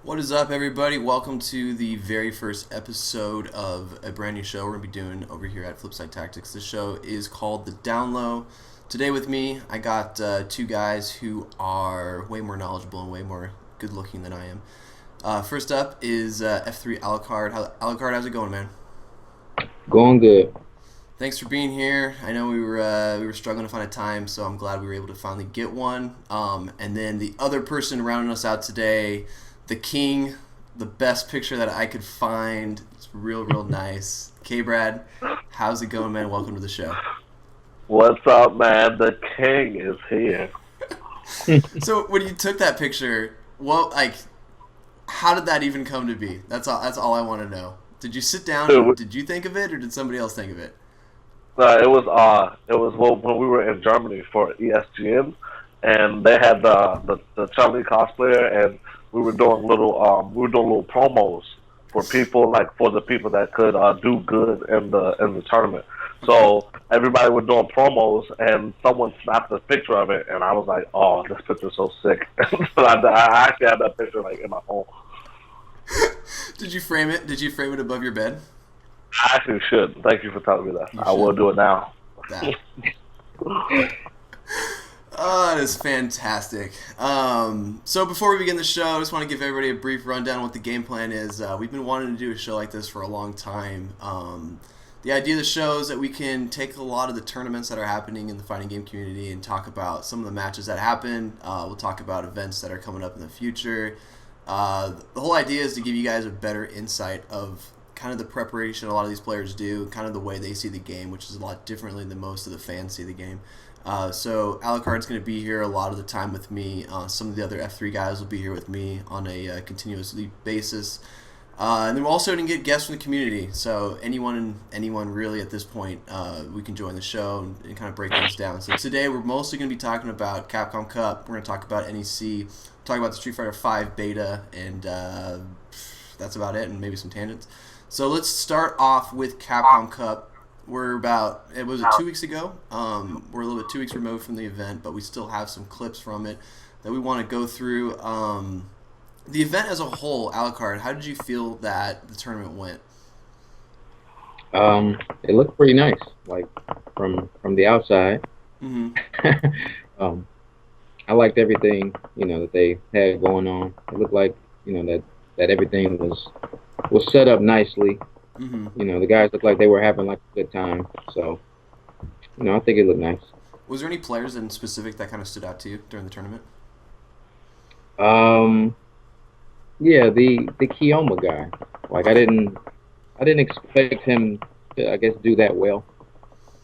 What is up, everybody? Welcome to the very first episode of a brand new show we're going to be doing over here at Flipsid3 Tactics. This show is called the DownLow. Today with me, I got two guys who are way more knowledgeable and way more good looking than I am. First up is F3 Alucard. Alucard, how's it going, man? Going good. Thanks for being here. I know we were struggling to find a time, so I'm glad we were able to finally get one. And then the other person rounding us out today, the king, the best picture that I could find. It's real nice. K-Brad, how's it going, man? Welcome to the show. What's up, man? The king is here. So when you took that picture, how did that even come to be? That's all I want to know. Did you sit down and did you think of it, or did somebody else think of it? When we were in Germany for ESGN, and they had the Charlie cosplayer, and we were doing little promos for the people that could do good in the tournament. So everybody was doing promos, and someone snapped a picture of it, and I was like, "Oh, this picture's so sick!" So I actually had that picture in my phone. Did you frame it? Did you frame it above your bed? I actually should. Thank you for telling me that. You I will should. do it now. That. Oh, that is fantastic. So before we begin the show, I just want to give everybody a brief rundown on what the game plan is. We've been wanting to do a show like this for a long time. The idea of the show is that we can take a lot of the tournaments that are happening in the fighting game community and talk about some of the matches that happen. We'll talk about events that are coming up in the future. The whole idea is to give you guys a better insight of kind of the preparation a lot of these players do, kind of the way they see the game, which is a lot differently than most of the fans see the game. So Alucard's going to be here a lot of the time with me. Some of the other F3 guys will be here with me on a continuously basis. And then we're also going to get guests from the community. So anyone really at this point, we can join the show and kind of break things down. So today we're mostly going to be talking about Capcom Cup. We're going to talk about NEC, talk about the Street Fighter V Beta, and that's about it, and maybe some tangents. So let's start off with Capcom Cup. It was 2 weeks ago. We're a little bit 2 weeks removed from the event, but we still have some clips from it that we want to go through. The event as a whole, Alucard, how did you feel that the tournament went? It looked pretty nice, like from the outside. Mm-hmm. I liked everything, that they had going on. It looked like, that everything was set up nicely. Mm-hmm. The guys looked like they were having like a good time. So, I think it looked nice. Was there any players in specific that kind of stood out to you during the tournament? Yeah, the Kiyoma guy. Like I didn't expect him to, I guess, do that well.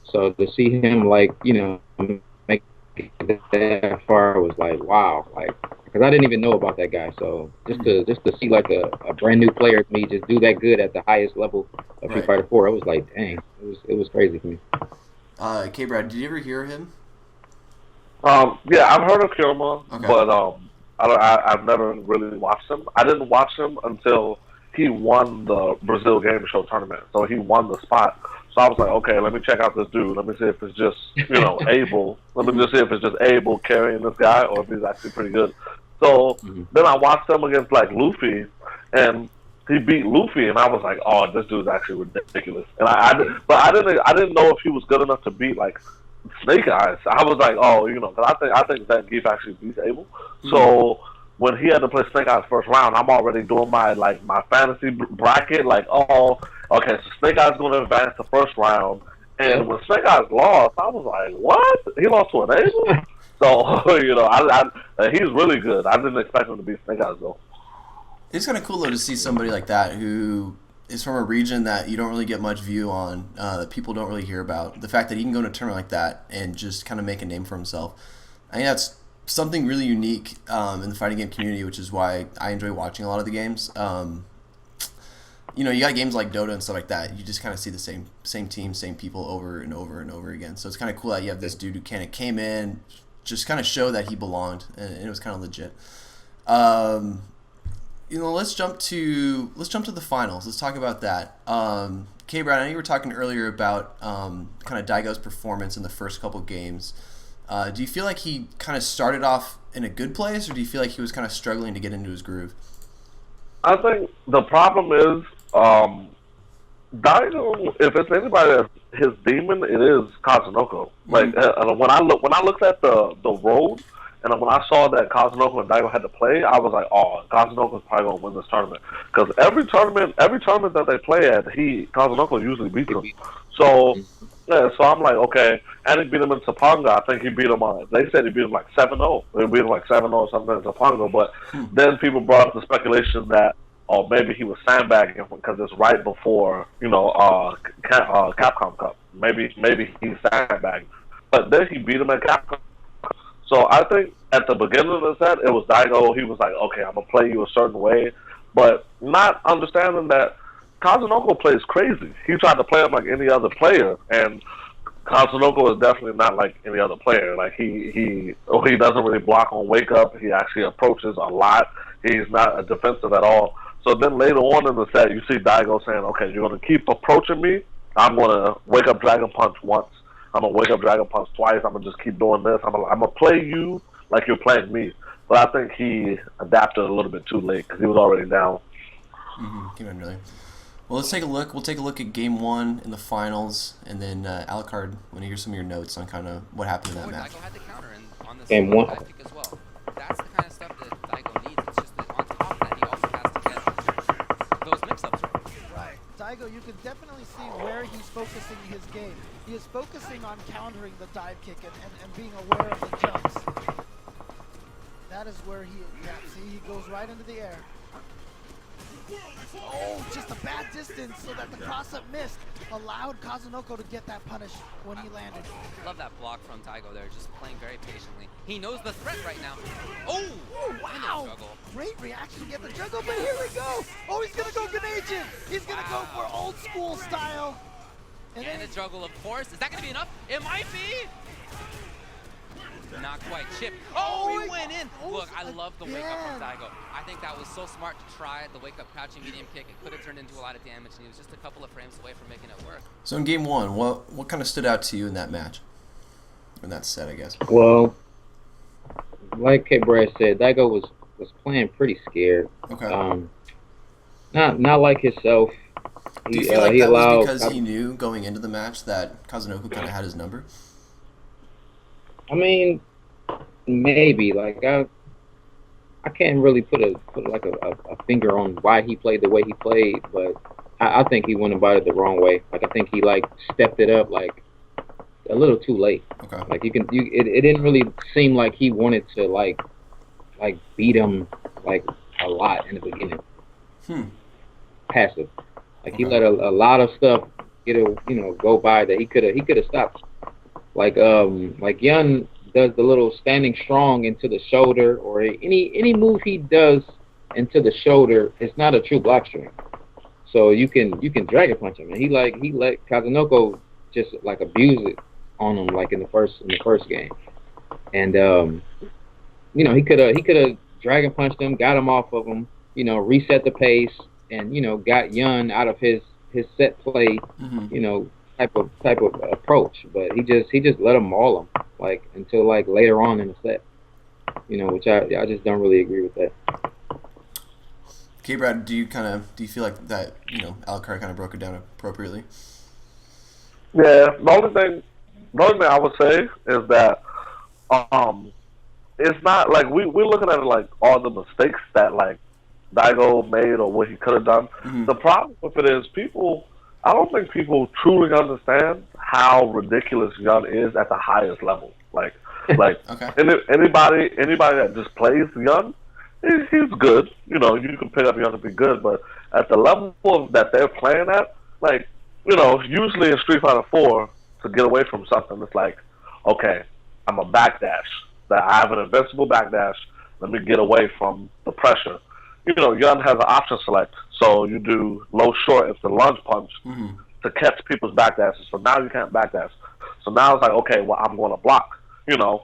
So to see him make it that far was like wow, like because I didn't even know about that guy. So just to see like a brand new player to me just do that good at the highest level of Street Fighter 4, I was like, dang, it was crazy for me. K-Brad, did you ever hear him? Yeah, I've heard of Kilma, Okay. but I've never really watched him. I didn't watch him until he won the Brazil Game Show tournament. So he won the spot. So I was like, okay, let me check out this dude. Let me see if it's just, Abel. Let me just see if it's just Abel carrying this guy or if he's actually pretty good. So then I watched him against like Luffy, and he beat Luffy, and I was like, oh, this dude's actually ridiculous. And I didn't know if he was good enough to beat like Snake Eyes. I was like, oh, because I think that Geef actually beats Abel. Mm-hmm. So when he had to play Snake Eyes first round, I'm already doing my fantasy bracket. Like, oh, okay, so Snake Eyes going to advance the first round, and when Snake Eyes lost, I was like, what? He lost to an Abel? So he's really good. I didn't expect him to beat Snake Eyes though. It's kind of cool though to see somebody like that who is from a region that you don't really get much view on, that people don't really hear about. The fact that he can go to a tournament like that and just kind of make a name for himself. I think that's something really unique in the fighting game community, which is why I enjoy watching a lot of the games. You got games like Dota and stuff like that. You just kind of see the same team, same people over and over and over again. So it's kind of cool that you have this dude who kind of came in, just kind of show that he belonged, and it was kind of legit. Let's jump to the finals. Let's talk about that. K-Brad, I know you were talking earlier about kind of Daigo's performance in the first couple games. Do you feel like he kind of started off in a good place, or do you feel like he was kind of struggling to get into his groove? I think the problem is, Daigo, if it's anybody that's his demon, it is Kazunoko. Like when I looked at the road, and when I saw that Kazunoko and Daigo had to play, I was like, oh, Kazunoko's probably gonna win this tournament because every tournament that they play at, Kazunoko usually beats them. So yeah, so I'm like, okay, and he beat him in Topanga. I think he beat him on. They said he beat him like 7-0. They beat him like 7-0 or something in Topanga. But then people brought up the speculation that, oh, maybe he was sandbagging because it's right before, Capcom Cup. Maybe he's sandbagging. But then he beat him at Capcom. So I think at the beginning of the set, it was Daigo. He was like, okay, I'm going to play you a certain way. But not understanding that Kazunoko plays crazy. He tried to play him like any other player. And Kazunoko is definitely not like any other player. Like, he doesn't really block on wake up. He actually approaches a lot. He's not a defensive at all. So then later on in the set, you see Daigo saying, okay, you're going to keep approaching me. I'm going to wake up Dragon Punch once. I'm going to wake up Dragon Punch twice. I'm going to just keep doing this. I'm going to play you like you're playing me. But I think he adapted a little bit too late because he was already down. Came in really. Well, let's take a look. We'll take a look at Game 1 in the finals, and then Alucard, I want to hear some of your notes on kind of what happened in that match. Daigo had the counter on this Game 1. as well. That's the kind of stuff that Daigo needs. It's just that on top of that, he also has to get those mix-ups right. Daigo, you can definitely see where he's focusing his game. He is focusing on countering the dive kick and being aware of the jumps. That is where see, he goes right into the air. Oh, just a bad distance so that the cross-up missed. Allowed Kazunoko to get that punish when he landed. Love that block from Daigo there, just playing very patiently. He knows the threat right now. Oh, wow. Great reaction to get the juggle, but here we go. Oh, he's going to go Grenadian. He's going to go for old school style. And a juggle, of course. Is that going to be enough? It might be. Not quite. Chip. Oh, he went in. Look, I love the wake up from Daigo. I think that was so smart to try the wake up crouching medium kick. It could have turned into a lot of damage, and he was just a couple of frames away from making it work. So in Game 1, what kind of stood out to you in that match? In that set, I guess. Well, like K. Brad said, Daigo was playing pretty scared. Okay. Not like himself. Do you feel like that was because he knew going into the match that Kazunoko kind of had his number? I mean, maybe. Like I can't really put a finger on why he played the way he played, but I think he went about it the wrong way. Like I think he stepped it up like a little too late. Okay. Like it didn't really seem like he wanted to like beat him like a lot in the beginning. Passive. Like he let a lot of stuff go by that he could have stopped. Like Yun does the little standing strong into the shoulder, or any move he does into the shoulder, it's not a true block string. So you can dragon punch him, and he let Kazunoko just like abuse it on him like in the first game, and he could have dragon punched him, got him off of him, reset the pace, and got Yun out of his set play, type of approach, but he just let him maul him like until like later on in the set, which I just don't really agree with that. Okay, Brad, do you feel like that Alucard kind of broke it down appropriately? Yeah, the only thing I would say is that it's not like we're looking at it like all the mistakes that like Daigo made or what he could have done. The problem with it is I don't think people truly understand how ridiculous Yun is at the highest level. Like okay. Anybody that just plays Yun, he's good. You can pick up Yun to be good, but at the level that they're playing at, like, usually in Street Fighter 4, to get away from something, it's like, okay, I'm a backdash. That I have an invincible backdash. Let me get away from the pressure. Yun has an option select, so you do low short if the lunge punch to catch people's backdashes. So now you can't backdash. So now it's like, okay, well, I'm going to block.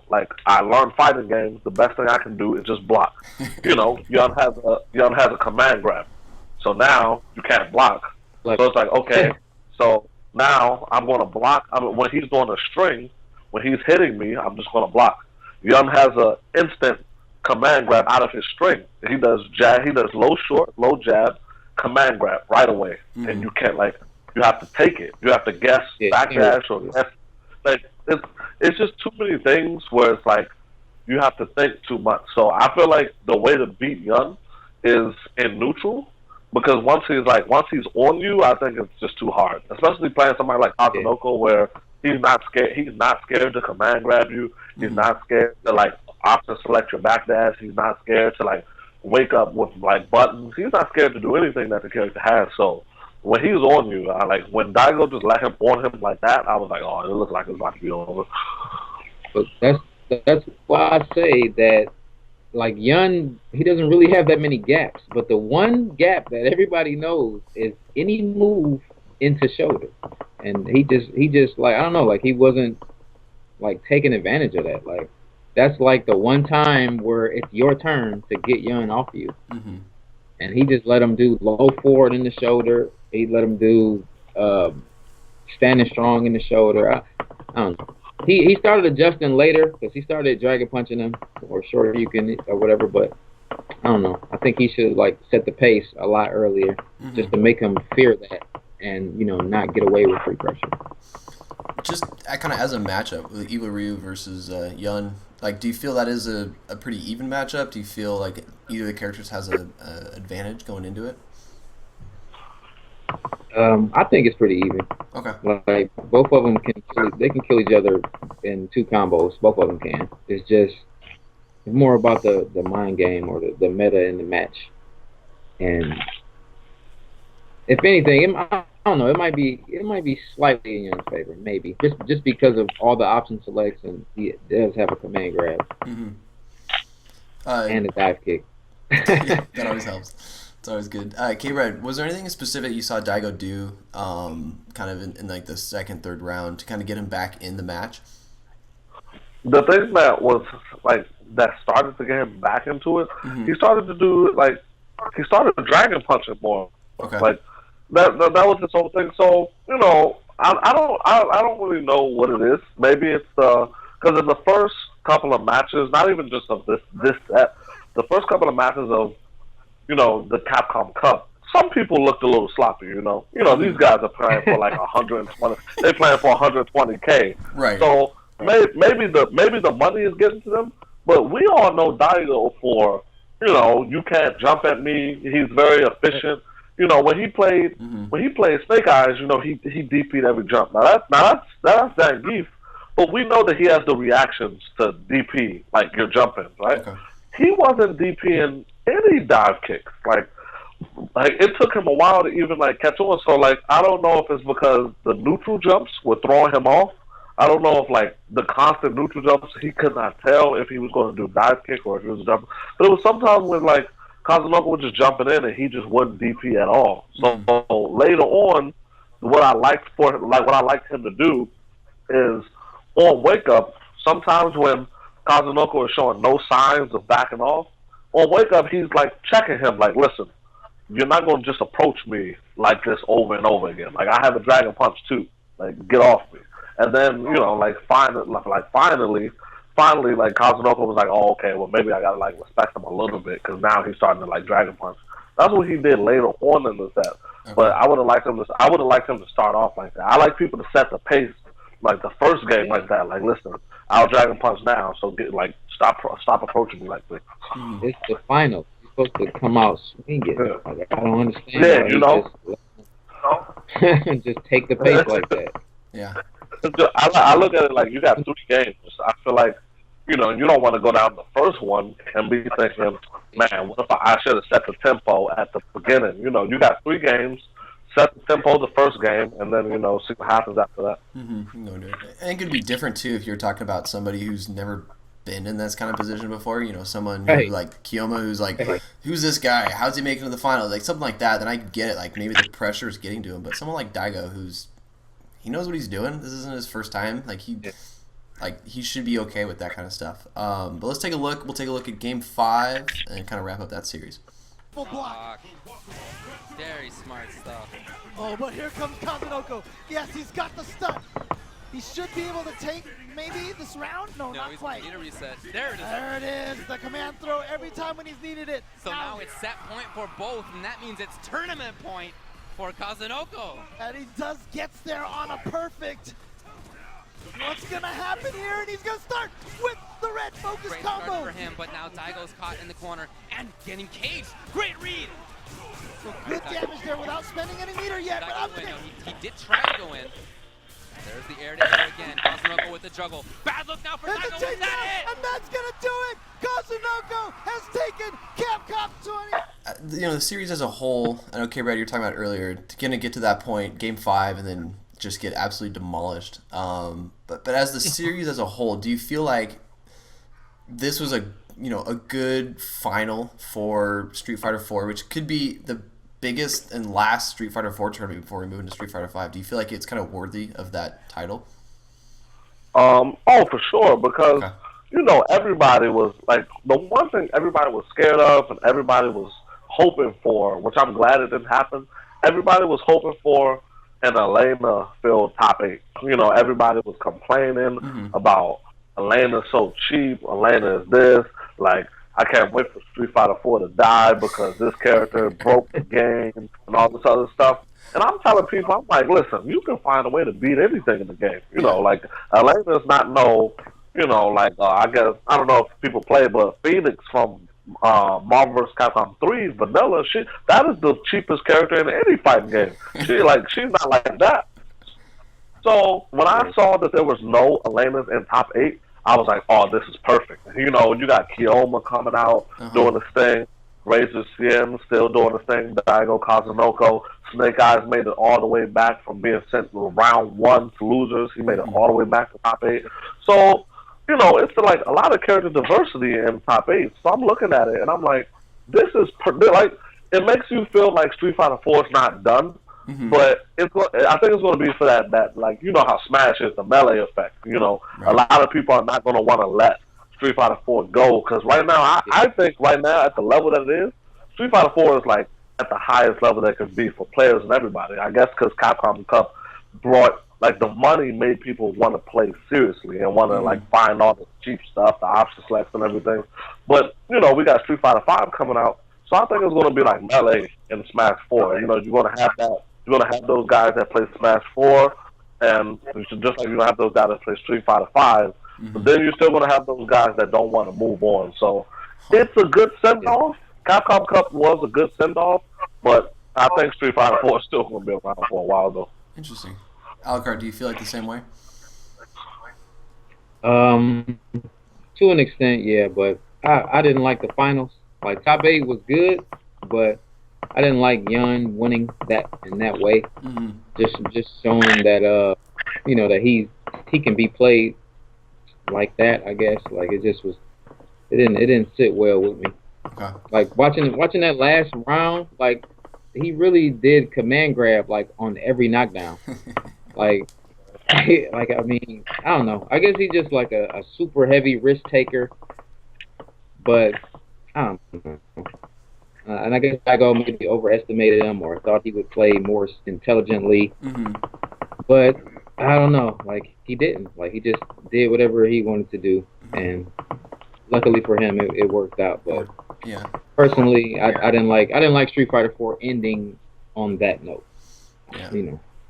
Like I learned fighting games. The best thing I can do is just block. Yun has a command grab. So now you can't block. So it's like, okay, so now I'm going to block. When he's doing a string, when he's hitting me, I'm just going to block. Yun has a instant command grab out of his string. He does jab. He does low short, low jab, command grab right away, and you can't you have to take it. You have to guess backdash or guess. Like it's just too many things where it's like you have to think too much. So I feel like the way to beat Yun is in neutral, because once he's on you, I think it's just too hard. Especially playing somebody like Kazunoko where he's not scared. He's not scared to command grab you. He's not scared to option select your backdash. He's not scared to wake up with buttons. He's not scared to do anything that the character has. So when he's on you, when Daigo just let him on him like that, I was like, oh, it looks like it's about to be over. But that's why I say that Yun, he doesn't really have that many gaps. But the one gap that everybody knows is any move into shoulder, and he just I don't know, he wasn't taking advantage of that. That's the one time where it's your turn to get Yun off you. And he just let him do low forward in the shoulder. He let him do standing strong in the shoulder. I don't know. He started adjusting later because he started dragon punching him or short you can or whatever. But I don't know. I think he should set the pace a lot earlier just to make him fear that and not get away with free pressure. Just kind of as a matchup with Evil Ryu versus Yun, do you feel that is a pretty even matchup? Do you feel like either of the characters has a advantage going into it? I think it's pretty even. Okay. Both of them can kill each other in 2 combos. Both of them can. It's more about the mind game or the meta in the match. And if anything, I don't know. It might be slightly in Yun's favor, maybe just because of all the option selects, and he does have a command grab and a dive kick. Yeah, that always helps. It's always good. K-Red, was there anything specific you saw Daigo do, kind of in the second, third round to kind of get him back in the match? The thing that was that started to get him back into it, he started to do he started dragon punching more. Okay. That was his whole thing. So I don't really know what it is. Maybe it's because in the first couple of matches, not even just of this set, the first couple of matches of the Capcom Cup, some people looked a little sloppy. These guys are playing for 120. They're playing for 120K. Right. So maybe the money is getting to them, but we all know Daigo for you can't jump at me. He's very efficient. When he played Snake Eyes, he DP'd every jump. Now that's Zangief, but we know that he has the reactions to DP you're jumping, right? Okay. He wasn't DPing any dive kicks. It took him a while to even catch on. So I don't know if it's because the neutral jumps were throwing him off. I don't know if the constant neutral jumps, he could not tell if he was going to do dive kick or if he was jumping. But it was sometimes when Kazunoko was just jumping in and he just wouldn't DP at all. So later on, what I liked him to do is on wake up. Sometimes when Kazunoko is showing no signs of backing off, on wake up he's checking him listen, you're not going to just approach me like this over and over again. I have a dragon punch too. Get off me. And then finally, Kazunoko was oh, okay, well, maybe I gotta respect him a little bit because now he's starting to dragon punch. That's what he did later on in the set. Okay. But I would have liked him to start off like that. I like people to set the pace the first game like that. Listen, I'll dragon punch now, so get stop approaching me like this. It's the final. You're supposed to come out swinging. Yeah. I don't understand. Yeah, just take the pace like that. Yeah. I look at it you got 3 games. I feel you don't want to go down the first one and be thinking, man, what if I should have set the tempo at the beginning? You got 3 games, set the tempo the first game, and then, see what happens after that. And it could be different, too, if you're talking about somebody who's never been in this kind of position before, someone who, Kiyoma, who's who's this guy? How's he making it to the final? Something like that, then I get it. Maybe the pressure is getting to him. But someone like Daigo, he knows what he's doing. This isn't his first time. He should be okay with that kind of stuff. But let's take a look. We'll take a look at Game 5 and kind of wrap up that series. Very smart stuff. Oh, but here comes Kazunoko. Yes, he's got the stun. He should be able to take maybe this round. No, not he's quite. Need a reset. There it is. There it is. The command throw every time when he's needed it. So now it's set point for both, and that means it's tournament point for Kazunoko. And he gets there on a perfect. What's gonna happen here? And he's gonna start with the red focus Great combo. start for him, but now Daigo's caught in the corner and getting caged. Great read. So good damage there without spending any meter yet. But up No, he did try to go in. There's the air to air again. Kazunoko with the juggle. Bad look now for and Daigo. the Is takedown, that it? and that's gonna do it. Kazunoko has taken Capcom 20. The series as a whole, I know, K-Brad, you were talking about earlier, gonna get to that point, game 5, and then just get absolutely demolished. But as the series as a whole, do you feel like this was a good final for Street Fighter 4, which could be the biggest and last Street Fighter 4 tournament before we move into Street Fighter 5? Do you feel like it's kind of worthy of that title? Oh, for sure, because everybody was like, the one thing everybody was scared of and everybody was hoping for, which I'm glad it didn't happen. Everybody was hoping for an Elena filled top 8. Everybody was complaining about Elena's so cheap. Elena is this. Like, I can't wait for Street Fighter 4 to die because this character broke the game and all this other stuff. And I'm telling people, I'm like, listen, you can find a way to beat anything in the game. Like, Elena's not I guess, I don't know if people play, but Phoenix from Marvel vs. Capcom 3, Vanilla, that is the cheapest character in any fighting game. She's not like that. So when I saw that there was no Elena's in top 8, I was like, oh, this is perfect. You got Kiyomi coming out, doing his thing. Razor Cien still doing his thing. Daigo, Kazunoko. Snake Eyes made it all the way back from being sent to round 1 to losers. He made it all the way back to top 8. So, it's like a lot of character diversity in top 8. So I'm looking at it and I'm like, this is it makes you feel like Street Fighter 4 is not done. But I think it's going to be for that how Smash is, the melee effect. A lot of people are not going to want to let Street Fighter 4 go, because right now, I think right now at the level that it is, Street Fighter 4 is like at the highest level that it could be for players and everybody. I guess because Capcom Cup brought, the money made people want to play seriously and want to find all the cheap stuff, the option selects and everything. But we got Street Fighter 5 coming out, so I think it's going to be like Melee and Smash 4. You're going to have that. You're going to have those guys that play Smash 4, and just like you're going to have those guys that play Street Fighter 5, but then you're still going to have those guys that don't want to move on. So it's a good send-off. Capcom Cup was a good send-off, but I think Street Fighter 4 is still going to be around for a while, though. Interesting. Alucard, do you feel like the same way? To an extent, yeah, but I didn't like the finals. Like, top 8 was good, but I didn't like Yun winning that in that way. Just showing that that he can be played like that. I guess it didn't sit well with me. Okay. Like watching that last round, like he really did command grab on every knockdown. I mean, I don't know. I guess he's just a super heavy risk taker, but I don't know. And I guess Daigo maybe overestimated him or thought he would play more intelligently. But I don't know. He didn't. He just did whatever he wanted to do, and luckily for him, it worked out. But personally, I didn't like Street Fighter 4 ending on that note. Yeah.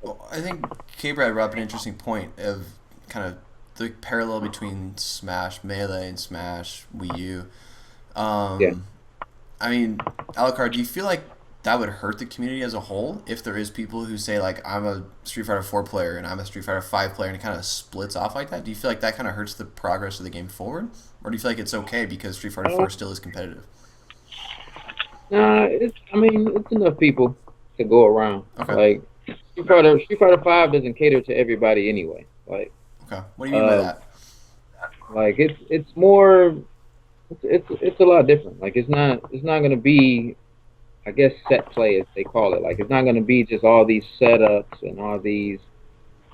Well, I think K-Brad brought up an interesting point of kind of the parallel between Smash Melee and Smash Wii U. I mean, Alucard, do you feel like that would hurt the community as a whole if there is people who say, I'm a Street Fighter 4 player and I'm a Street Fighter 5 player and it kind of splits off like that? Do you feel like that kind of hurts the progress of the game forward? Or do you feel like it's okay because Street Fighter 4 still is competitive? It's enough people to go around. Okay. Street Fighter 5 doesn't cater to everybody anyway. Okay. What do you mean by that? It's more... It's a lot different. It's not gonna be, I guess, set play as they call it. It's not gonna be just all these setups and all these,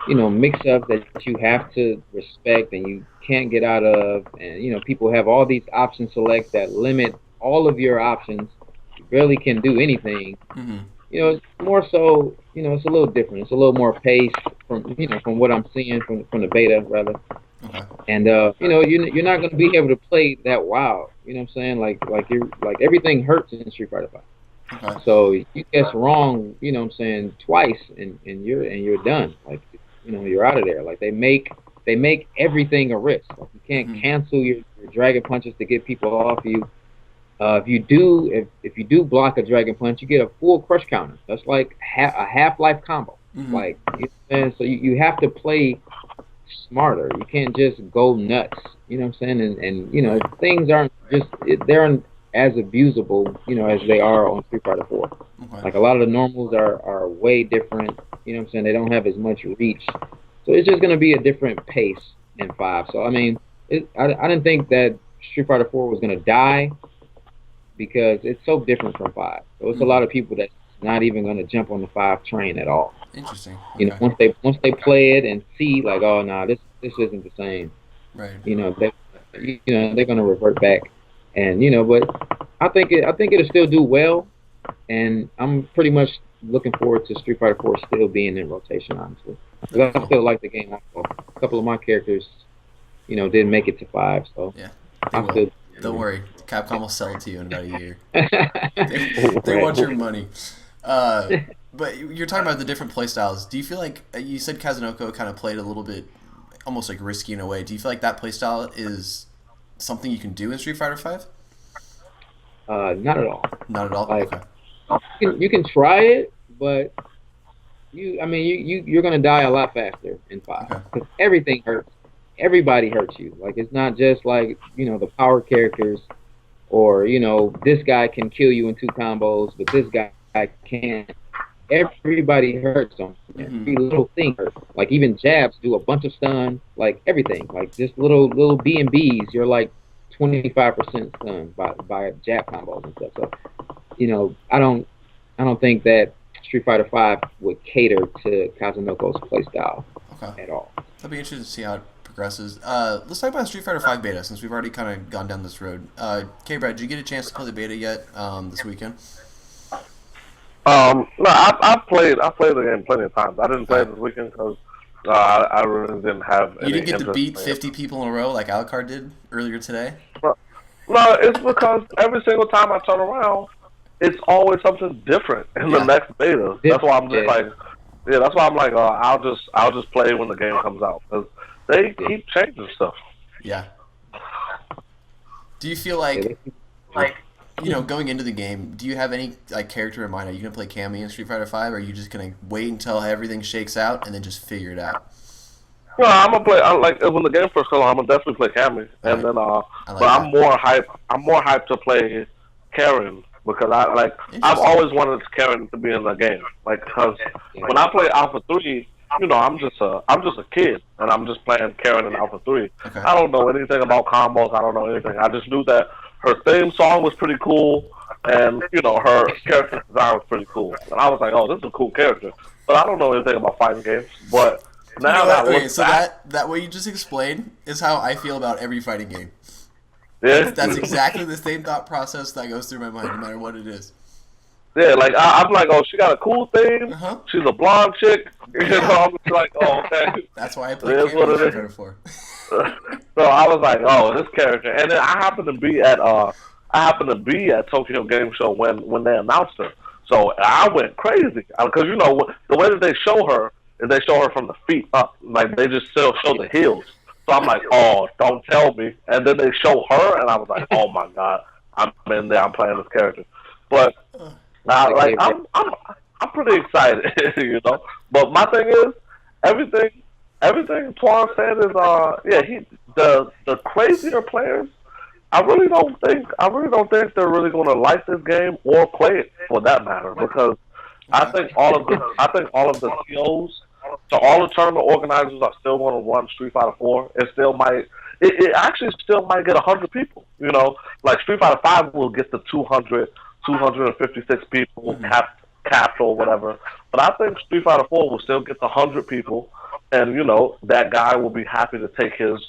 mix-ups that you have to respect and you can't get out of. And people have all these option selects that limit all of your options. You barely can do anything. It's more so, it's a little different. It's a little more paced from from what I'm seeing from the beta rather. Okay. And you're not going to be able to play that wild. You know what I'm saying? Like everything hurts in Street Fighter 5. Okay. So you guess wrong, twice, and you're done. Like, you're out of there. Like they make everything a risk. Like you can't cancel your dragon punches to get people off you. If you do block a dragon punch, you get a full crush counter. That's like a Half-Life combo. Like, so you have to play smarter. You can't just go nuts. You know what I'm saying? And things aren't they aren't as abusable, as they are on Street Fighter 4. Okay. Like a lot of the normals are way different. You know what I'm saying? They don't have as much reach. So it's just going to be a different pace in 5. So, I mean, I didn't think that Street Fighter 4 was going to die because it's so different from 5. So it's a lot of people that's not even going to jump on the 5 train at all. Interesting. Okay. Once they play it and see, like, oh, no, this isn't the same. Right. They're going to revert back. And, but I think it'll still do well. And I'm pretty much looking forward to Street Fighter 4 still being in rotation, honestly. Because I still like the game. A couple of my characters, didn't make it to 5. So yeah, don't worry. Capcom will sell it to you in about a year. They want your money. But you're talking about the different play styles. Do you feel like you said Kazunoko kind of played a little bit, almost like risky in a way? Do you feel like that play style is something you can do in Street Fighter 5? Not at all. Not at all. Like, okay. You can try it, but you're gonna die a lot faster in 5 because everything hurts. Everybody hurts you. Like it's not just like the power characters, or this guy can kill you in 2 combos, but this guy can't. Everybody hurts on every little thing hurts. Like even jabs do a bunch of stun. Like everything. Like just little B&Bs. You're like 25% stunned by jab combos and stuff. So I don't think that Street Fighter 5 would cater to Kazunoko's playstyle at all. That'd be interesting to see how it progresses. Let's talk about Street Fighter 5 beta since we've already kind of gone down this road. K-Brad, did you get a chance to play the beta yet this weekend? No, I've played the game plenty of times. I didn't play it this weekend because I really didn't have any. You didn't get to beat 50 people in a row like Alucard did earlier today? No, it's because every single time I turn around, it's always something different in the next beta. That's why I'm just that's why I'm like, I'll just play when the game comes out because they keep changing stuff. Yeah. Do you feel like going into the game, do you have any character in mind? Are you gonna play Cammy in Street Fighter 5, or are you just gonna wait until everything shakes out and then just figure it out? No, I'm gonna play. When the game first comes out, I'm gonna definitely play Cammy, and then I'm more hyped. I'm more hyped to play Karen because I've always wanted Karen to be in the game. Like, because when I play Alpha 3, I'm just a kid, and I'm just playing Karen in Alpha 3. Okay. I don't know anything about combos. I don't know anything. I just knew that her theme song was pretty cool, and her character design was pretty cool. And I was like, oh, this is a cool character. But I don't know anything about fighting games. But now that way you just explained is how I feel about every fighting game. Yeah, that's exactly the same thought process that goes through my mind, no matter what it is. Yeah, like I'm like, oh, she got a cool theme. She's a blonde chick. I'm just like, oh, okay. That's why I play Cammy for. So I was like, oh, this character. And then I happened to be at Tokyo Game Show when they announced her. So I went crazy because the way that they show her is they show her from the feet up, like they just still show the heels. So I'm like, oh, don't tell me. And then they show her, and I was like, oh my god, I'm in there, I'm playing this character. But I'm pretty excited, But my thing is, everything Twan said is the crazier players. I really don't think they're really going to like this game or play it for that matter because I think all of the COs, so all the tournament organizers are still going to run Street Fighter 4. It actually still might get 100 people. Like Street Fighter 5 will get the 256 people capped or whatever. But I think Street Fighter 4 will still get the 100 people, and that guy will be happy to take his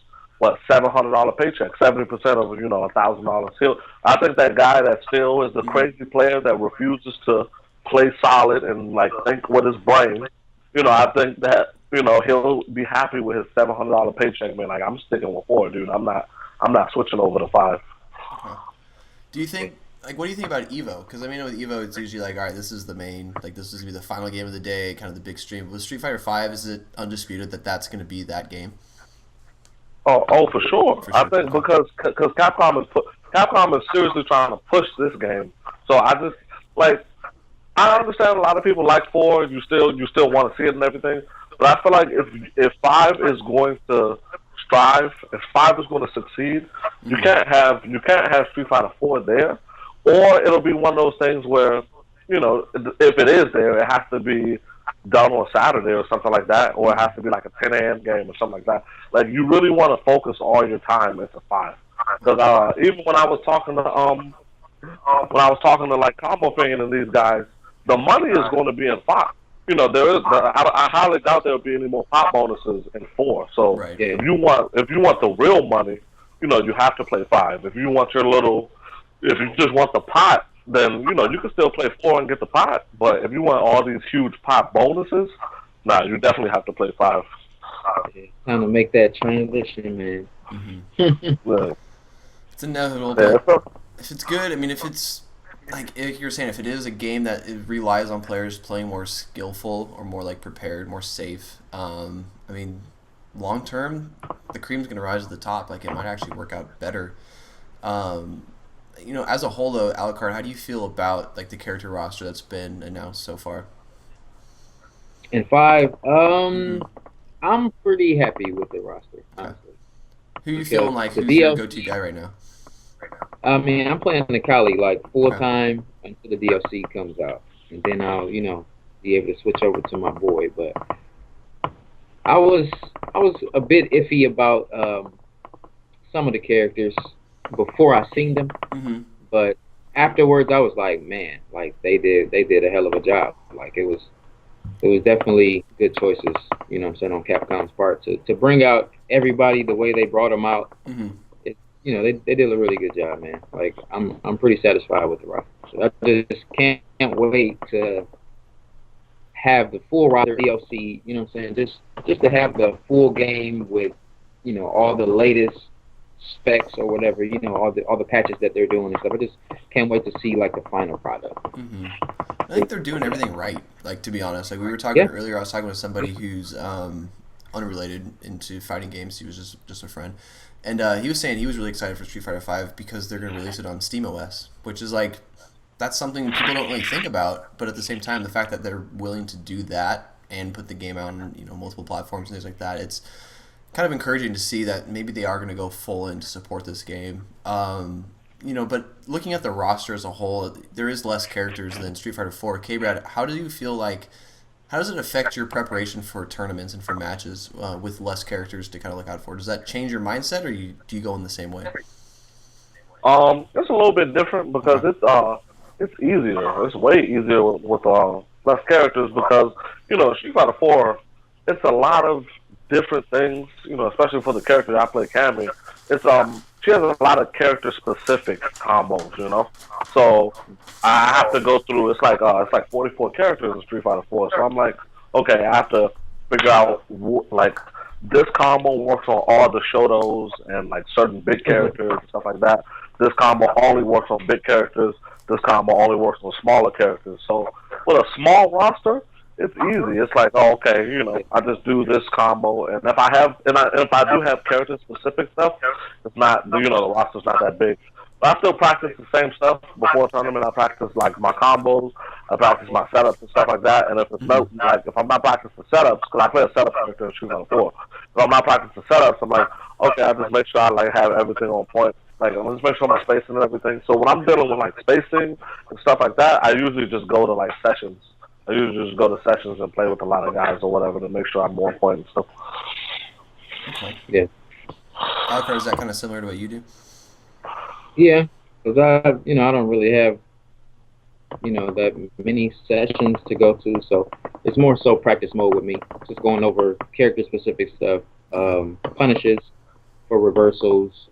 $700 paycheck, 70% of $1,000. I think that guy that still is the crazy player that refuses to play solid and like think with his brain, I think that he'll be happy with his $700 paycheck, man. Like I'm sticking with 4, dude. I'm not switching over to 5. Okay. Do you think, like, what do you think about Evo? Because I mean, with Evo, it's usually like, all right, this is the main, like, this is gonna be the final game of the day, kind of the big stream. With Street Fighter V, is it undisputed that that's gonna be that game? Oh, for sure. I think because Capcom is seriously trying to push this game. So I just like I understand a lot of people like 4. You still want to see it and everything, but I feel like if 5 is going to strive, if 5 is going to succeed, you can't have Street Fighter 4 there, or it'll be one of those things where if it is there, it has to be done on Saturday or something like that, or it has to be like a 10 a.m. game or something like that. Like you really want to focus all your time into 5. Because even when I was talking to like Combo Fan and these guys, the money is going to be in 5. I highly doubt there'll be any more pop bonuses in 4. So right. if you want the real money, you have to play 5. If you just want the pot, then you can still play 4 and get the pot. But if you want all these huge pot bonuses, you definitely have to play 5. Time to make that transition, man. Mm-hmm. It's inevitable, but if it's good, I mean, if it's like you're saying, if it is a game that it relies on players playing more skillful or more like prepared, more safe, I mean, long term, the cream's gonna rise to the top. Like it might actually work out better. As a whole though, Alucard, how do you feel about like the character roster that's been announced so far? In 5, I'm pretty happy with the roster, honestly. Who you feeling like who's your go-to guy right now? I mean, I'm playing the Kali like full time until the DLC comes out, and then I'll be able to switch over to my boy. But I was a bit iffy about some of the characters before I seen them, but afterwards I was like, man, like they did a hell of a job. Like it was definitely good choices, on Capcom's part to bring out everybody the way they brought them out. They did a really good job, man. Like I'm pretty satisfied with the roster. So I just can't wait to have the full roster DLC. Just to have the full game with all the latest specs or whatever. All the patches that they're doing and stuff. I just can't wait to see like the final product. I think they're doing everything right. Like to be honest, like we were talking earlier, I was talking with somebody who's unrelated into fighting games. He was just a friend. And he was saying he was really excited for Street Fighter V because they're going to release it on SteamOS, which is like, that's something people don't really think about. But at the same time, the fact that they're willing to do that and put the game out on multiple platforms and things like that, it's kind of encouraging to see that maybe they are going to go full in to support this game. But looking at the roster as a whole, there is less characters than Street Fighter 4. K-Brad, how do you feel like, how does it affect your preparation for tournaments and for matches with less characters to kind of look out for? Does that change your mindset, or do you go in the same way? It's a little bit different because it's easier. It's way easier with less characters because Street Fighter 4, it's a lot of different things. Especially for the character I play, Cammy. It's she has a lot of character specific combos. So I have to go through. It's like 44 characters in Street Fighter 4. So I'm like, okay, I have to figure out like this combo works on all the Shotos and like certain big characters and stuff like that. This combo only works on big characters. This combo only works on smaller characters. So with a small roster, it's easy. It's like, okay, I just do this combo, and if I do have character specific stuff, it's not, the roster's not that big. But I still practice the same stuff before a tournament. I practice like my combos, I practice my setups and stuff like that. And if it's not like if I'm not practicing setups, because I play a setup character in Street Fighter 4, if I'm not practicing setups, I'm like, okay, I just make sure I like have everything on point. Like, I'm just make sure my spacing and everything. So when I'm dealing with like spacing and stuff like that, I usually just go to like sessions. I usually just go to sessions and play with a lot of guys or whatever to make sure I'm more point and stuff. Okay. Yeah. Alucard, is that kind of similar to what you do? Yeah, because I don't really have, that many sessions to go to, so it's more so practice mode with me. Just going over character-specific stuff, punishes for reversals,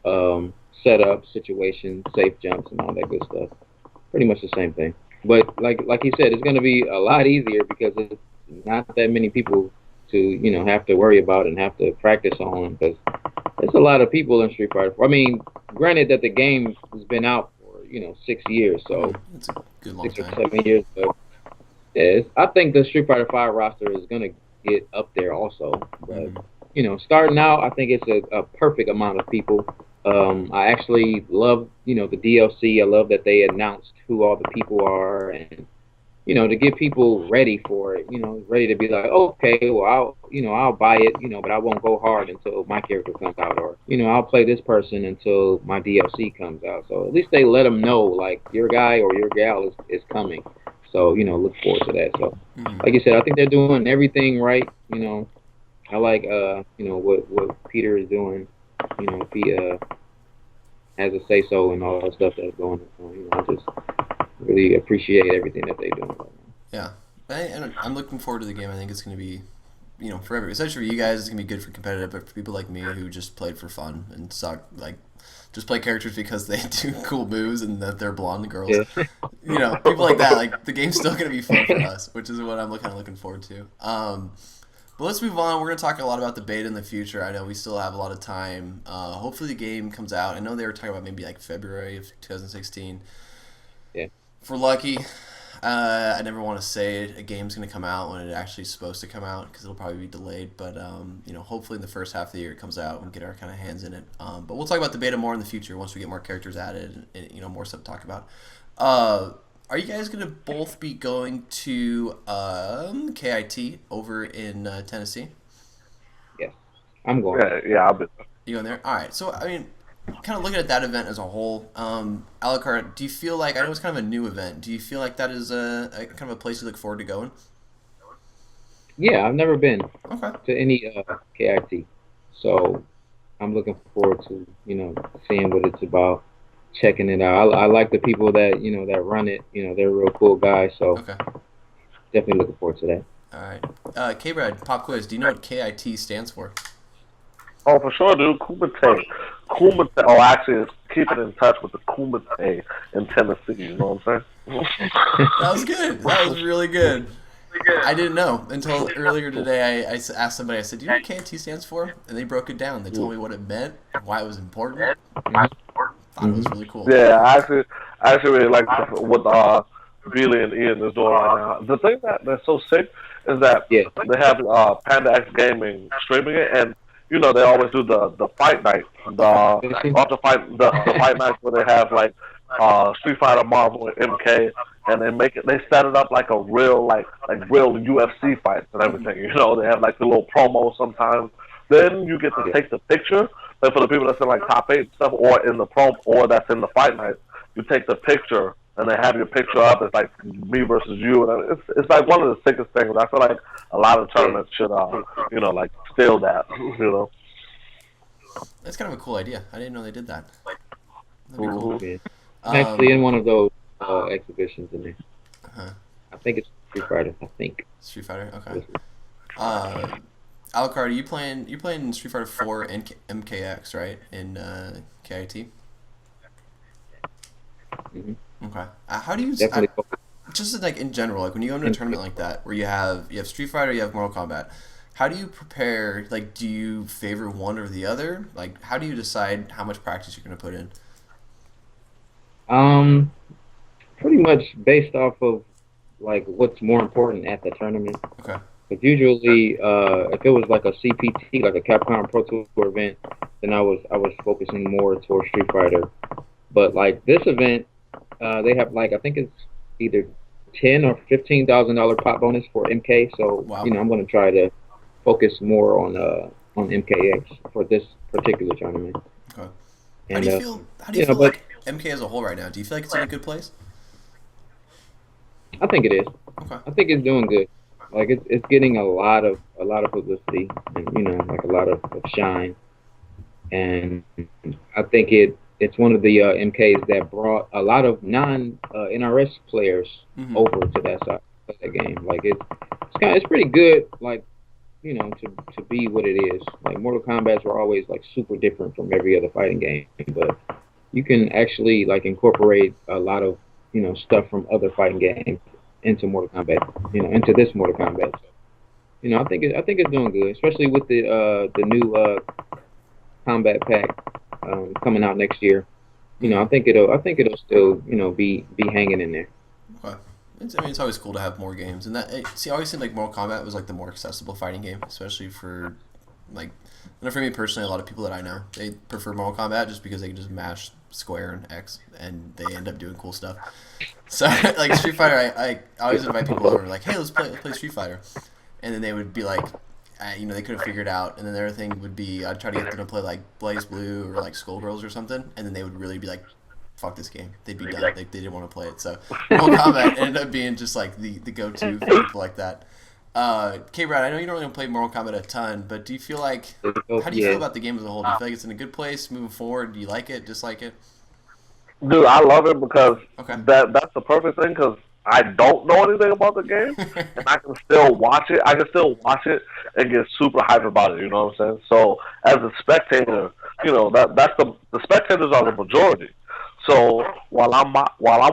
setup, situations, safe jumps, and all that good stuff. Pretty much the same thing. But like he said, it's going to be a lot easier because it's not that many people to have to worry about and have to practice on, because there's a lot of people in Street Fighter 4. I mean, granted that the game has been out for 6 years, so It's a good long 6 or time. 7 years. So yeah, I think the Street Fighter 5 roster is going to get up there also. But starting out, I think it's a perfect amount of people. I actually love the DLC. I love that they announced who all the people are, and to get people ready for it, ready to be like, okay, well, I'll buy it, but I won't go hard until my character comes out, or, I'll play this person until my DLC comes out. So at least they let them know, like, your guy or your gal is coming. So, look forward to that. So, like you said, I think they're doing everything right. I like, what Peter is doing, if he has a say-so and all that stuff that's going on. I just really appreciate everything that they're doing right now. Yeah, and I'm looking forward to the game. I think it's going to be, for everybody, especially for you guys, it's going to be good for competitive, but for people like me who just played for fun and just play characters because they do cool moves and that they're blonde girls. Yeah. People like that, like, the game's still going to be fun for us, which is what I'm kind of looking forward to. But let's move on. We're going to talk a lot about the beta in the future. I know we still have a lot of time. Hopefully the game comes out. I know they were talking about maybe like February of 2016. Yeah. If we're lucky, I never want to say it, a game's going to come out when it actually is supposed to come out, because it'll probably be delayed. But hopefully in the first half of the year it comes out and get our kind of hands in it. But we'll talk about the beta more in the future once we get more characters added and more stuff to talk about. Are you guys going to both be going to KIT over in Tennessee? Yeah, I'm going. Yeah, I'll be. You going there? All right. So, I mean, kind of looking at that event as a whole, Alucard, do you feel like, I know it's kind of a new event, do you feel like that is a kind of a place you look forward to going? Yeah, I've never been Okay. to any KIT, so I'm looking forward to seeing what it's about, checking it out. I like the people that that run it. They're real cool guys, so Okay. definitely looking forward to that. All right. K-Brad, pop quiz. Do you know what KIT stands for? Oh, for sure, dude. Kumite. Oh, actually, it's keeping in touch with the Kumite in Tennessee. You know what I'm saying? That was good. That was really good. I didn't know until earlier today. I asked somebody, I said, do you know what KIT stands for? And they broke it down. They told me what it meant, why it was important. Thought it was really cool. Yeah, I actually really like what Billy and Ian is doing right now. The thing that's so sick is that they have Panda X Gaming streaming it, and they always do the fight night, the fight night where they have like Street Fighter, Marvel, and MK, and they set it up like a real like real UFC fights and everything. They have like the little promo sometimes. Then you get to take the picture. Like for the people that's in like top 8 stuff, or in the promo, or that's in the fight night, you take the picture and they have your picture up. It's like me versus you, and it's like one of the sickest things. I feel like a lot of tournaments should like steal that. That's kind of a cool idea. I didn't know they did that. That'd be cool. Yeah. I'm actually in one of those exhibitions in there. Uh-huh. I think it's Street Fighter. I think. Street Fighter. Okay. Alucard, are you playing Street Fighter 4 and MKX, right? In KIT. Mm-hmm. Okay. How do you just like in general, like when you go into a tournament like that, where you have Street Fighter, you have Mortal Kombat, how do you prepare? Like, do you favor one or the other? Like, how do you decide how much practice you're going to put in? Pretty much based off of like what's more important at the tournament. Okay. But usually, if it was like a CPT, like a Capcom Pro Tour event, then I was focusing more towards Street Fighter. But like this event, they have like, I think it's either $10,000 or $15,000 pot bonus for MK. So wow. I'm going to try to focus more on MKX for this particular tournament. Okay. And, how do you feel like MK as a whole right now? Do you feel like it's in a good place? I think it is. Okay. I think it's doing good. Like it's getting a lot of publicity and like a lot of shine, and I think it's one of the MKs that brought a lot of non-NRS players over to that side of the game. Like it's pretty good. Like to be what it is. Like Mortal Kombat were always like super different from every other fighting game, but you can actually like incorporate a lot of stuff from other fighting games into Mortal Kombat, into this Mortal Kombat. So, I think it's doing good, especially with the new combat pack coming out next year. I think it'll still be hanging in there. Okay. It's always cool to have more games, and it always seemed like Mortal Kombat was like the more accessible fighting game, especially for like. And for me personally, a lot of people that I know, they prefer Mortal Kombat just because they can just mash square and X, and they end up doing cool stuff. So, like Street Fighter, I always invite people over, like, hey, let's play Street Fighter, and then they would be like, they couldn't figure it out, and then the other thing would be I'd try to get them to play like Blaze Blue or like Skullgirls or something, and then they would really be like, fuck this game. They'd be done. They didn't want to play it. So Mortal Kombat ended up being just like the go-to for people like that. K-Brad, I know you don't really play Mortal Kombat a ton, but do you feel like, how do you feel about the game as a whole? Do you feel like it's in a good place moving forward? Do you like it, dislike it? Dude, I love it because that's the perfect thing, because I don't know anything about the game, and I can still watch it. I can still watch it and get super hyped about it, you know what I'm saying? So, as a spectator, that's the spectators are the majority. So, while I'm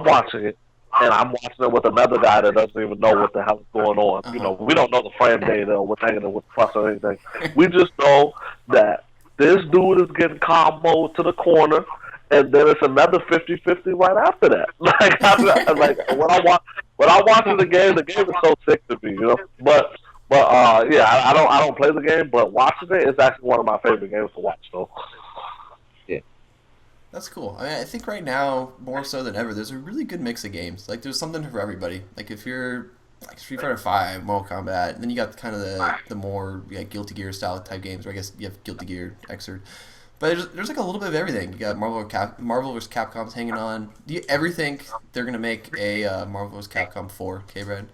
watching it, and I'm watching it with another guy that doesn't even know what the hell is going on. We don't know the frame data or what's negative, what's plus or anything. We just know that this dude is getting comboed to the corner, and then it's another 50-50 right after that. When I watch the game is so sick to me, But I don't play the game, but watching it is actually one of my favorite games to watch. So. That's cool. I think right now, more so than ever, there's a really good mix of games. Like, there's something for everybody. Like, if you're like Street Fighter 5, Mortal Kombat, and then you got kind of the more Guilty Gear style type games, or I guess you have Guilty Gear Xrd. But there's like a little bit of everything. You got Marvel vs. Capcom's hanging on. Do you ever think they're going to make a Marvel vs. Capcom 4, K-Brad?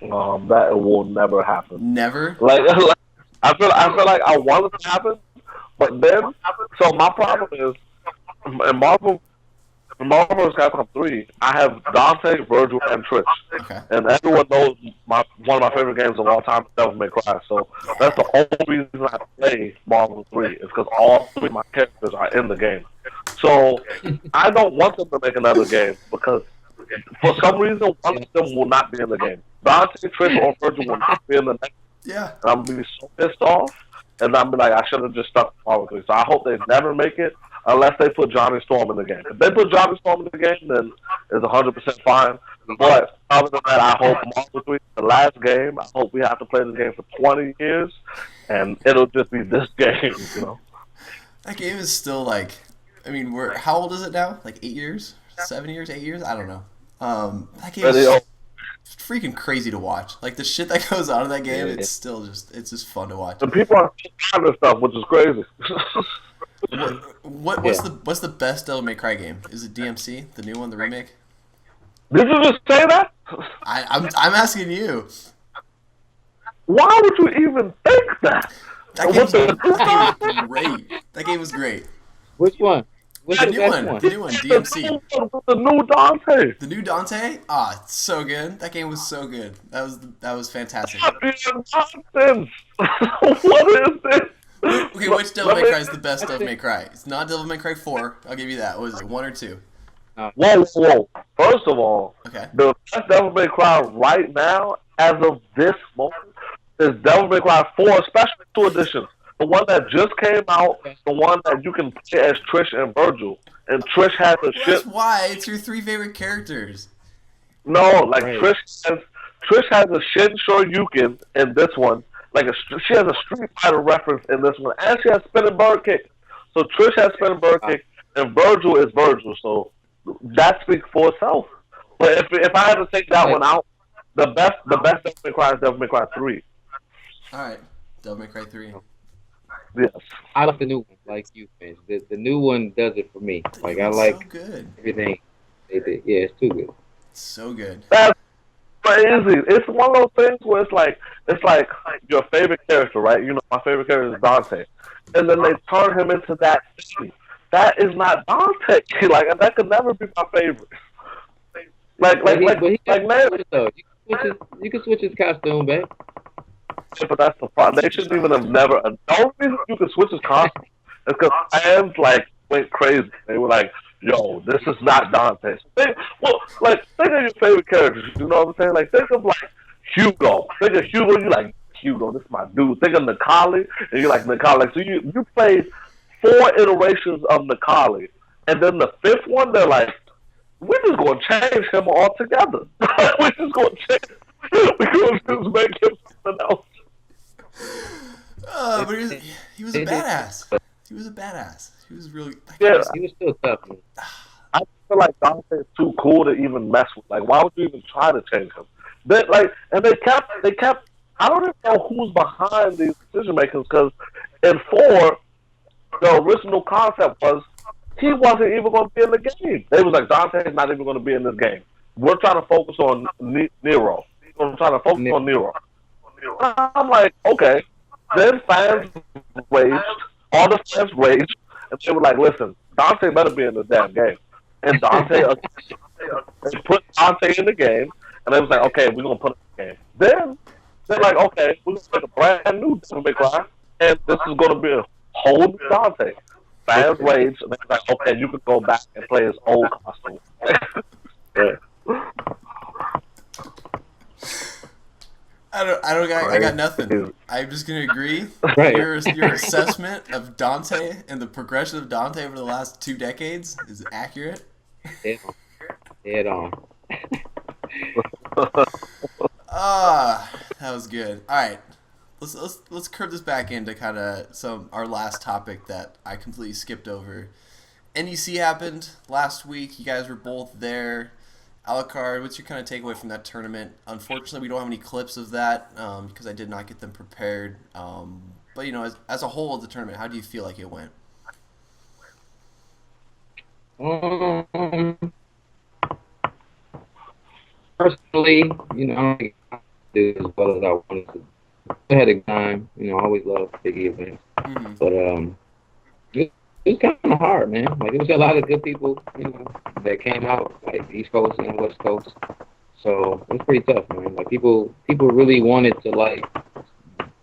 That will never happen. Never? I feel like I want it to happen. But then, so my problem is, in Marvel vs. Capcom 3, I have Dante, Virgil, and Trish. Okay. And everyone knows one of my favorite games of all time is Devil May Cry. So that's the only reason I play Marvel 3, is because all three of my characters are in the game. So I don't want them to make another game, because for some reason, one of them will not be in the game. Dante, Trish, or Virgil will not be in the next. Yeah. And I'm going to be so pissed off. And I'm like, I should have just stuck with Marvel 3. So I hope they never make it unless they put Johnny Storm in the game. If they put Johnny Storm in the game, then it's 100% fine. But other than that, I hope Marvel 3 is the last game. I hope we have to play this game for 20 years, and it'll just be this game, That game is still like, how old is it now? Like 8 years? 7 years? 8 years? I don't know. That game is freaking crazy to watch. Like, the shit that goes on in that game, it's just fun to watch. The people are trying this stuff, which is crazy. What's the best Devil May Cry game? Is it DMC, the new one, the remake? Did you just say that? I'm asking you. Why would you even think that? That game was great. That game was great. Which one? The new one, DMC. The new Dante. The new Dante? It's so good. That game was so good. That was fantastic. Nonsense. What is this? Okay, which Devil May Cry is the best Devil May Cry? It's not Devil May Cry 4. I'll give you that. What is it, 1 or 2? Whoa. First of all, okay, the best Devil May Cry right now, as of this moment, is Devil May Cry 4 Special 2 Edition. The one that just came out, the one that you can play as Trish and Virgil. And Trish has a shit. That's why. It's your 3 favorite characters. No, Trish has a Shin Shoryuken in this one. She has a Street Fighter reference in this one. And she has Spinning Bird Kick. So Trish has Spinning Bird Kick, and Virgil is Virgil. So that speaks for itself. But if I had to take that one out, the best Devil May Cry is Devil May Cry 3. Alright. Devil May Cry 3. Yes. I like the new one, like you, Finch. The new one does it for me. Like, I like so good. Everything they did. Yeah, it's too good. So good. That's crazy. It's one of those things where it's like your favorite character, right? My favorite character is Dante. And then they turn him into that thing. That is not Dante. That could never be my favorite. You can switch his costume back. Yeah, but that's the problem. They shouldn't even have never. The only reason you can switch his costume is because fans went crazy. They were like, yo, this is not Dante. Think of your favorite characters. You know what I'm saying? Like, think of like Hugo. Think of Hugo. You like Hugo. This is my dude. Think of Nikali, and you like Nikali. Like, so you played 4 iterations of Nikali, and then the 5th one, they're like, we're just gonna change him altogether. We're just gonna change. We're gonna just make him something else. But he was a badass. He was a badass. He was really. Yeah, He was still tough. Man. I feel like Dante's too cool to even mess with. Like, why would you even try to change him? They kept. I don't even know who's behind these decision makers, because in 4, the original concept was he wasn't even going to be in the game. They was like, Dante's not even going to be in this game. We're trying to focus on Nero. We're trying to focus on Nero. I'm like, okay. Then fans raged. All the fans raged. And they were like, listen, Dante better be in this damn game. And Dante, they put Dante in the game. And they was like, okay, we're going to put him in the game. Then they're like, okay, we're going to make a brand new Devil May Cry. And this is going to be a whole new Dante. Fans raged. And they was like, okay, you can go back and play his old costume. Yeah. I got nothing. I'm just gonna agree. Right. Your assessment of Dante and the progression of Dante over the last 2 decades is accurate. Head on. That was good. All right, let's curve this back into kind of our last topic that I completely skipped over. NEC happened last week. You guys were both there. Alucard, what's your kind of takeaway from that tournament? Unfortunately, we don't have any clips of that because I did not get them prepared. But, as a whole of the tournament, how do you feel like it went? Personally, I did as well as I wanted to. I had a good time. I always love big events. Mm-hmm. But it was kind of hard, man. Like, there was a lot of good people, that came out, like East Coast and West Coast. So it was pretty tough, man. Like, people really wanted to, like,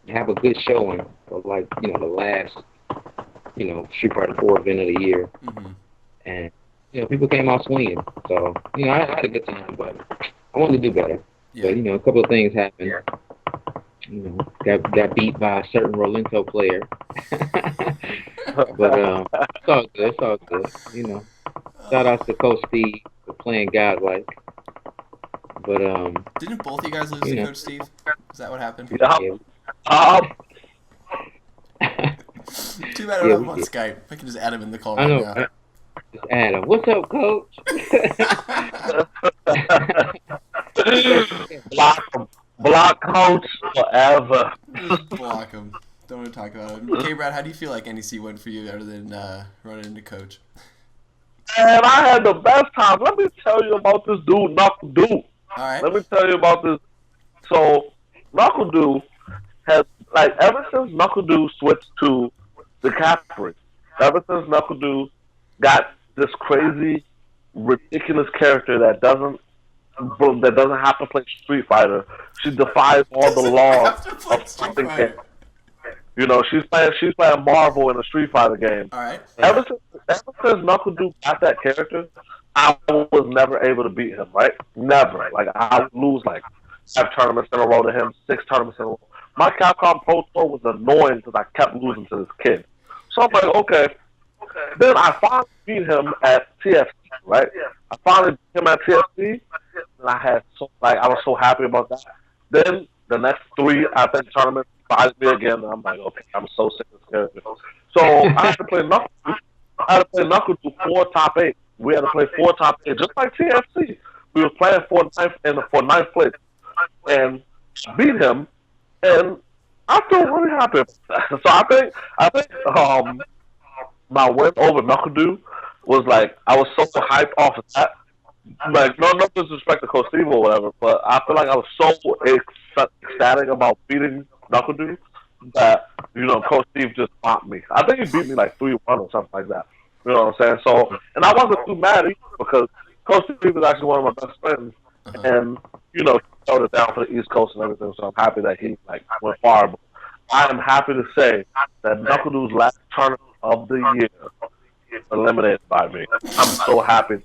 have a good showing of, like, the last, Street Fighter 4 event of the year. Mm-hmm. And, people came out swinging. So, I had a good time, but I wanted to do better. Yeah. But, a couple of things happened. Got beat by a certain Rolento player. But it's all good. Shout out to Coach Steve for playing godlike. But didn't both of you guys lose to Coach Steve? Is that what happened? Yeah. Too bad I don't have him on Skype. I can just add him in the call right now. Just add him. What's up, Coach? Block Coach forever. Just block him. Don't want to talk about him. Okay, Brad, how do you feel like NEC went for you other than running into Coach? And I had the best time. Let me tell you about this dude, Knuckle Dude. All right. Let me tell you about this. So, Knuckle Dude has, like, ever since Knuckle Dude switched to the Capri, ever since Knuckle Dude got this crazy, ridiculous character that doesn't have to play Street Fighter, she defies all the laws of something. She's playing Marvel in a Street Fighter game. All right. Ever since Knuckle Dude got that character, I was never able to beat him. Right? Never. Like, I would lose like 5 tournaments in a row to him, 6 tournaments in a row. My Capcom Pro Tour was annoying because I kept losing to this kid. So I'm like, okay. Then I finally beat him at TFC. Right? I finally beat him at TFC, and I was so happy about that. Then the next 3, I think, tournaments fired me again, and I'm like, okay, I'm so sick of this character. So I had to play Knuckle Dude 4 top 8. We had to play 4 top 8, just like TFC. We were playing for 9th place, and beat him, and I feel really happy about that. So I think my win over Knuckle Dude was like, I was so hyped off of that. Like, no disrespect to Coach Steve or whatever, but I feel like I was so ecstatic about beating Knuckle Dude that, Coach Steve just popped me. I think he beat me like 3-1 or something like that. You know what I'm saying? So, and I wasn't too mad either because Coach Steve is actually one of my best friends. Uh-huh. And, he held it down for the East Coast and everything, so I'm happy that he, went far. But I am happy to say that Knuckle Dude's last tournament of the year, eliminated by me. I'm so happy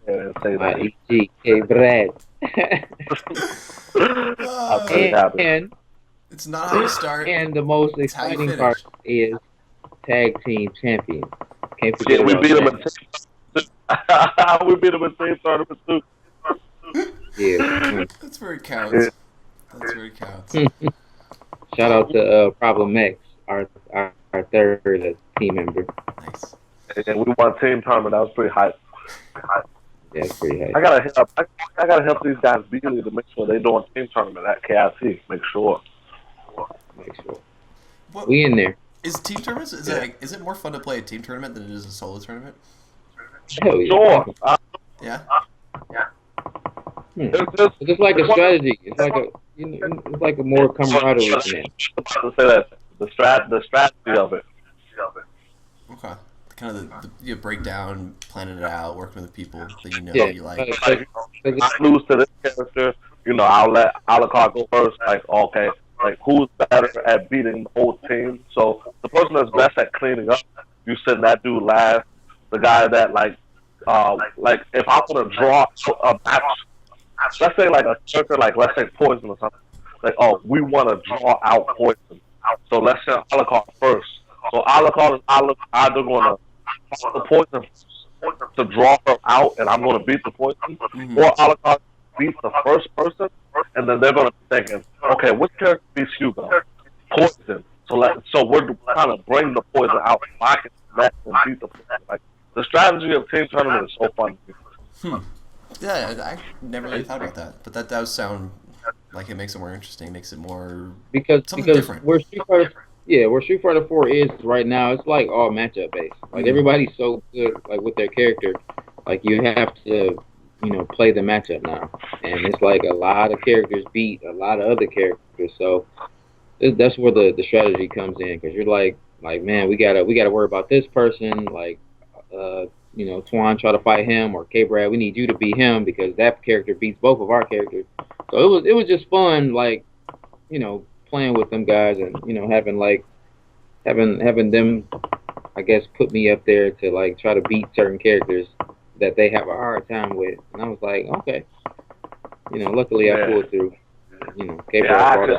to say that. EG, Brad. I'm pretty happy. And It's not how you start. And the most It's how you exciting finish. part is tag team champions. Can't Yeah, forget we about beat them that. in we beat them in team tournament too. Yeah. That's where it counts. That's where it counts. Shout out to Problem X, our third team member. Nice. And we won team tournament. That was pretty hype. Yeah, it's pretty high. I gotta help these guys really to make sure they doing team tournament at KIT. Make sure. What, We in there. is team tournaments? Is it more fun to play a team tournament than it is a solo tournament? Hell yeah. Sure. Yeah. It's It's like a strategy. It's like it's like a more camaraderie than that. to say that the strategy of it. Okay. Kind of you break down, planning it out, working with the people that you know Yeah. you like. Like, if I lose to this character, I'll let Alucard go first. Like, okay, like who's better at beating the whole team? So the person that's best at cleaning up, you send that dude last. The guy that like if I want to draw a match, let's say like a character, like let's say Poison or something. Like, oh, we want to draw out Poison, so let's send Alucard first. So Alucard and either going to the Poison to draw her out, and I'm going to beat the Poison, or Alucard beats the first person, and then they're going to be thinking, okay, which character beats Hugo? Poison. So we're trying to bring the Poison out so I can match and beat the Poison. Like, the strategy of team tournament is so fun. Yeah, I never really thought about that, but that does sound like it makes it more interesting, makes it more because different. where Street Fighter 4 is right now, it's like all matchup based. Like everybody's so good, like with their character, like you have to, play the matchup now, and it's like a lot of characters beat a lot of other characters. So that's where the strategy comes in, because you're like man, we gotta worry about this person, like Twan try to fight him, or K-Brad, we need you to beat him because that character beats both of our characters. So it was just fun, like, playing with them guys and, having them, I guess, put me up there to like try to beat certain characters that they have a hard time with. And I was like, okay. Luckily I pulled through. K-Brad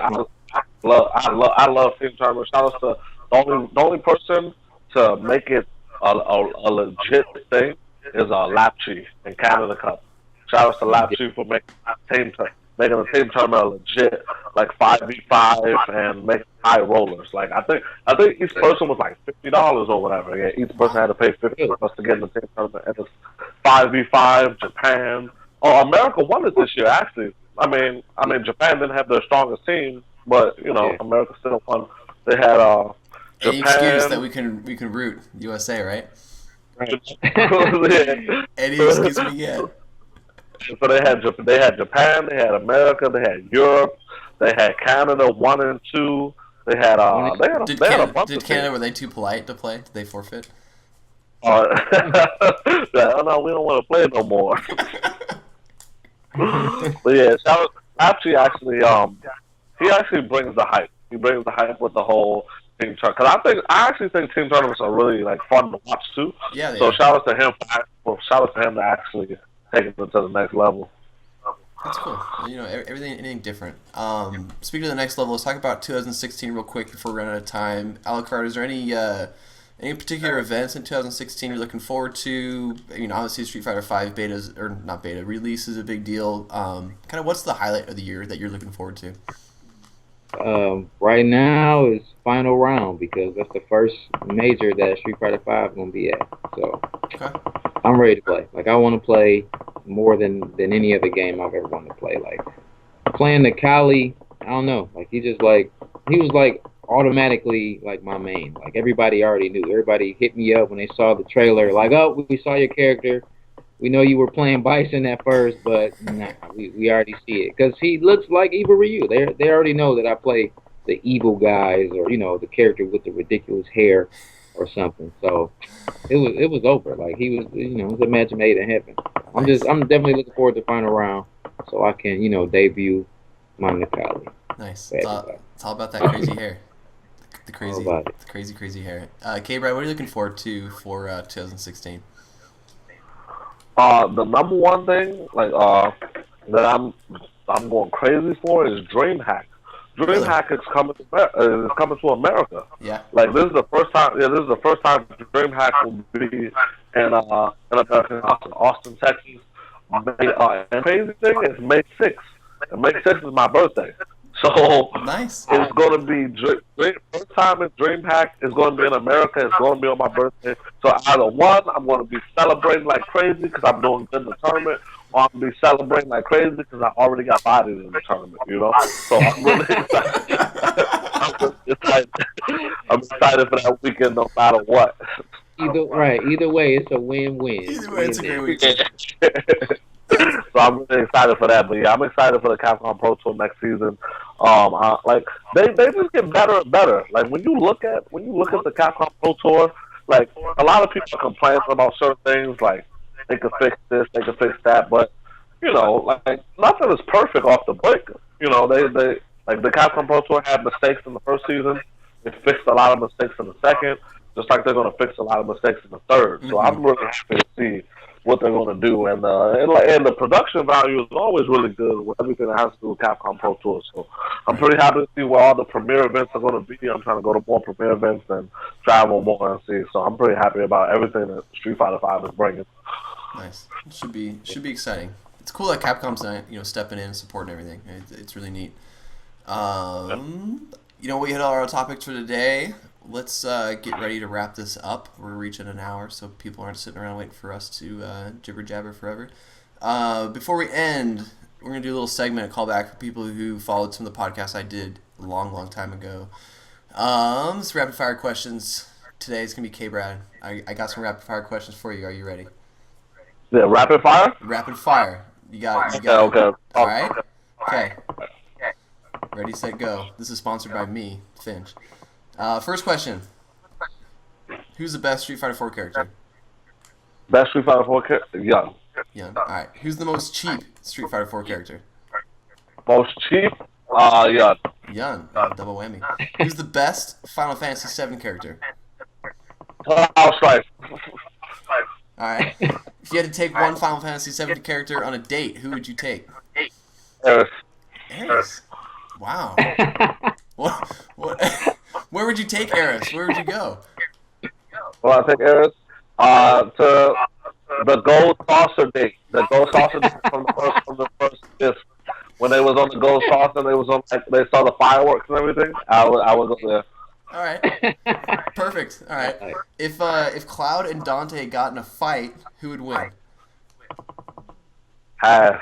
I love team tournament. Shout out to the only person to make it a legit thing is Lapchi in Canada Cup. Shout out to Lapchi for making the team tournament a legit, like 5v5 and making high rollers. Like I think each person was like $50 or whatever. Yeah, each person had to pay $50 to get in the team tournament. And it's 5v5. Japan. Oh, America won it this year actually. I mean, Japan didn't have their strongest team, but America still won. They had Any Japan. excuse that we can root USA, right? Yeah. Any excuse we get. So they had Japan, they had America, they had Europe, they had Canada 1 and 2. They had a bunch Did of Canada, were they too polite to play? Did they forfeit? oh no, we don't want to play no more. But yeah, actually, he actually brings the hype. He brings the hype with the whole team tournament. Because I actually think team tournaments are really like fun to watch too. Yeah. So shout out to him to actually taking it to the next level. That's cool. Anything different. Speaking of the next level, let's talk about 2016 real quick before we run out of time. Alucard, is there any particular events in 2016 you're looking forward to? Obviously Street Fighter 5 betas, or not beta, release is a big deal. Kind of what's the highlight of the year that you're looking forward to? Right now is final round, because that's the first major that Street Fighter 5 is going to be at. So Okay. I'm ready to play. Like, I want to play more than any other game I've ever wanted to play. Like, playing the Kali, I don't know. Like, he was like automatically like my main. Like, everybody already knew. Everybody hit me up when they saw the trailer. Like, oh, we saw your character. We know you were playing Bison at first, but nah, we already see it. Because he looks like Evil Ryu. They already know that I play the evil guys, or, the character with the ridiculous hair or something. So it was over. Like, he was, it was a match made in heaven. I'm definitely looking forward to the final round so I can, debut my Nakali. Nice. It's all about that crazy hair. the crazy hair. K-Brad, what are you looking forward to for 2016? The number one thing, that I'm going crazy for is DreamHack. DreamHack is coming to America. Yeah. Like this is the first time. Yeah, this is the first time DreamHack will be in America, Austin, Texas. And the crazy thing is May 6th. And May 6th is my birthday. So nice. It's going to be first time in DreamHack. It's going to be in America. It's going to be on my birthday. So either one, I'm going to be celebrating like crazy because I'm doing good in the tournament, or I'm going to be celebrating like crazy because I already got bodied in the tournament. You know, so I'm really excited. I'm excited for that weekend, no matter what. Either way, it's a win-win. Either way, it's a great weekend. So I'm really excited for that. But yeah, I'm excited for the Capcom Pro Tour next season. They just get better and better. Like when you look at the Capcom Pro Tour, like a lot of people are complaining about certain things, like they could fix this, they could fix that, but you know, like nothing is perfect off the break. You know, they like the Capcom Pro Tour had mistakes in the first season. They fixed a lot of mistakes in the second, just like they're going to fix a lot of mistakes in the third. So I'm really happy to see what they're going to do, and the production value is always really good with everything that has to do with Capcom Pro Tour. So I'm pretty happy to see where all the premiere events are going to be. I'm trying to go to more premiere events and travel more and see. So I'm pretty happy about everything that Street Fighter V is bringing. Nice. It should be exciting. It's cool that Capcom's stepping in and supporting everything. It's really neat. We hit all our topics for today. Let's get ready to wrap this up. We're reaching an hour, so people aren't sitting around waiting for us to jibber jabber forever. Before we end, we're going to do a little segment, a callback for people who followed some of the podcasts I did a long, long time ago. This rapid fire questions today is going to be K-Brad. I got some rapid fire questions for you. Are you ready? Yeah, rapid fire? Rapid fire. You got it. Okay. All right? Okay. Ready, set, go. This is sponsored by me, Finch. First question. Who's the best Street Fighter 4 character? Best Street Fighter 4 character? Young. Young. All right. Who's the most cheap Street Fighter 4 character? Most cheap? Young. Young. Double whammy. Who's the best Final Fantasy 7 character? Cloud Strife. All right. If you had to take one Final Fantasy 7 character on a date, who would you take? Aeris. Wow. What? Where would you take Aeris? Where would you go? Well, I take Aeris to the Gold Saucer date. The Gold Saucer date from the first disc. When they was on the Gold Saucer, they saw the fireworks and everything. I would go there. All right. Perfect. All right. If Cloud and Dante got in a fight, who would win? Pass.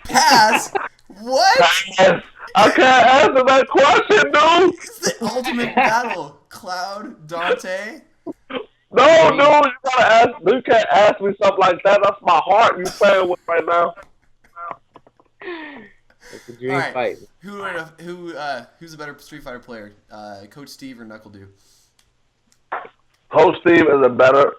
Pass? What? Pass. I can't answer that question, dude. It's the ultimate battle. Cloud, Dante. No, dude, you can't ask me something like that. That's my heart you playing with right now. It's a dream fight. Who's a better Street Fighter player, Coach Steve or Knuckle Dew? Coach Steve is a better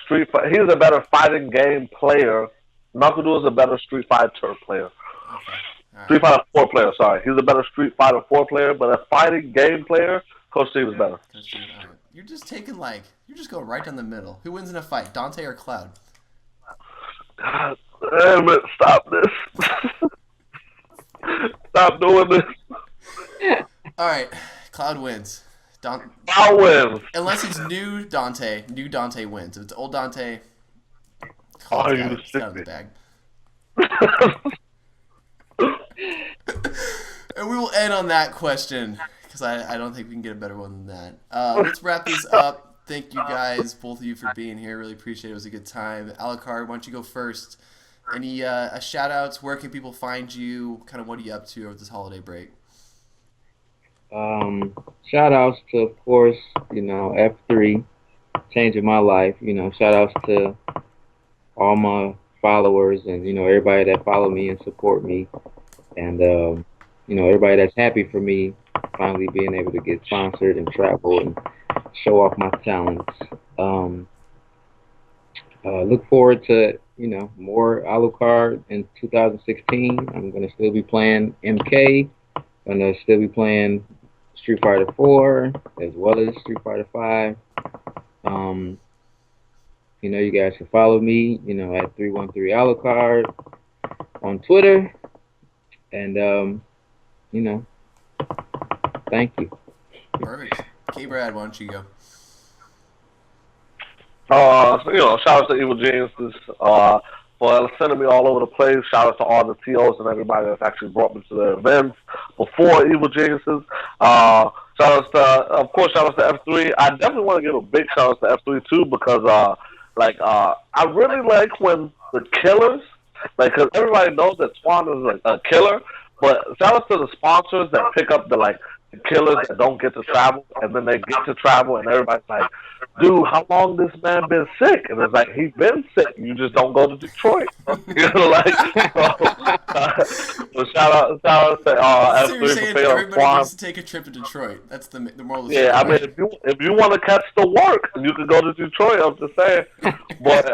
He's a better fighting game player. Knuckle Dew is a better Street Fighter player. Okay. Right. Street Fighter 4 player, sorry. He's a better Street Fighter 4 player, but a fighting game player, Coach Steve is better. Coach Steve, all right. You're just going right down the middle. Who wins in a fight, Dante or Cloud? God damn it, stop this. Stop doing this. All right, Cloud wins. I win. Unless it's new Dante wins. If it's old Dante, it's out of the bag. And we will end on that question because I don't think we can get a better one than that. Let's wrap this up. Thank you guys, both of you, for being here. Really appreciate it. It was a good time. Alucard, why don't you go first? Any shout-outs? Where can people find you? Kind of what are you up to over this holiday break? Shout-outs to, of course, F3, changing my life. Shout-outs to all my followers and, everybody that follow me and support me. And, everybody that's happy for me finally being able to get sponsored and travel and show off my talents. Look forward to, more Alucard in 2016. I'm going to still be playing MK. I'm going to still be playing Street Fighter 4 as well as Street Fighter 5. You guys can follow me, at 313 Alucard on Twitter. And, thank you. Perfect. K-Brad, why don't you go? Shout out to Evil Geniuses for sending me all over the place. Shout out to all the TOs and everybody that's actually brought me to the events before Evil Geniuses. Shout out to F3. I definitely want to give a big shout out to F3 too because I really like when the killers, because everybody knows that Twan is a killer, but shout out to the sponsors that pick up the killers that don't get to travel, and then they get to travel, and everybody's like, dude, how long this man been sick? And it's like, he's been sick. You just don't go to Detroit. So shout out to F3 so you're saying everybody gets to take a trip to Detroit. That's the moral of the story. Yeah, I mean, if you want to catch the work, you can go to Detroit, I'm just saying. But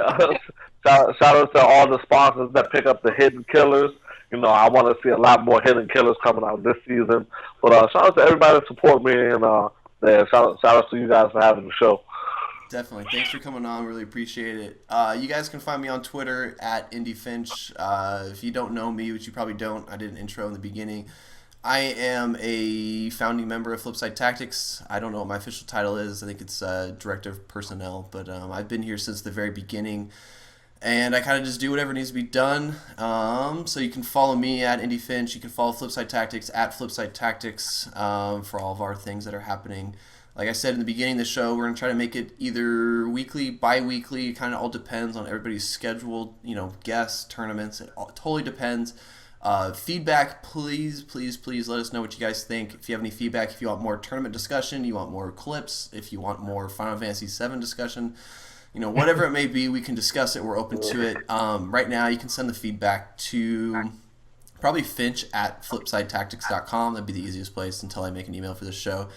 shout out to all the sponsors that pick up the hidden killers. I want to see a lot more hidden killers coming out this season. But shout out to everybody that support me, and shout out to you guys for having the show. Definitely. Thanks for coming on. Really appreciate it. You guys can find me on Twitter at IndieFinch. If you don't know me, which you probably don't, I did an intro in the beginning. I am a founding member of Flipsid Tactics. I don't know what my official title is. I think it's Director of Personnel, but I've been here since the very beginning. And I kind of just do whatever needs to be done. So you can follow me at IndieFinch. You can follow Flipside Tactics at Flipside Tactics for all of our things that are happening. Like I said in the beginning of the show, we're going to try to make it either weekly, bi-weekly. It kind of all depends on everybody's schedule, guests, tournaments. It totally depends. Feedback, please let us know what you guys think. If you have any feedback, if you want more tournament discussion, you want more clips, if you want more Final Fantasy VII discussion, whatever it may be, we can discuss it. We're open to it. Right now, you can send the feedback to probably Finch at flipsidetactics.com. That'd be the easiest place until I make an email for this show.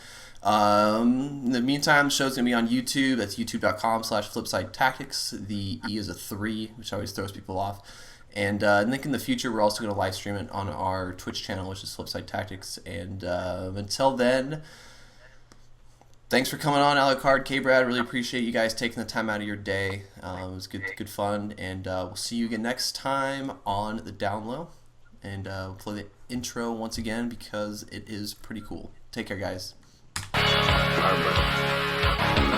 In the meantime, the show's going to be on YouTube. That's youtube.com/flipsidetactics. The E is a 3, which always throws people off. And I think in the future, we're also going to live stream it on our Twitch channel, which is Flipside Tactics. And until then, thanks for coming on, Alucard, K-Brad. Really appreciate you guys taking the time out of your day. It was good fun. And we'll see you again next time on the DownLow. And we'll play the intro once again because it is pretty cool. Take care, guys. All right,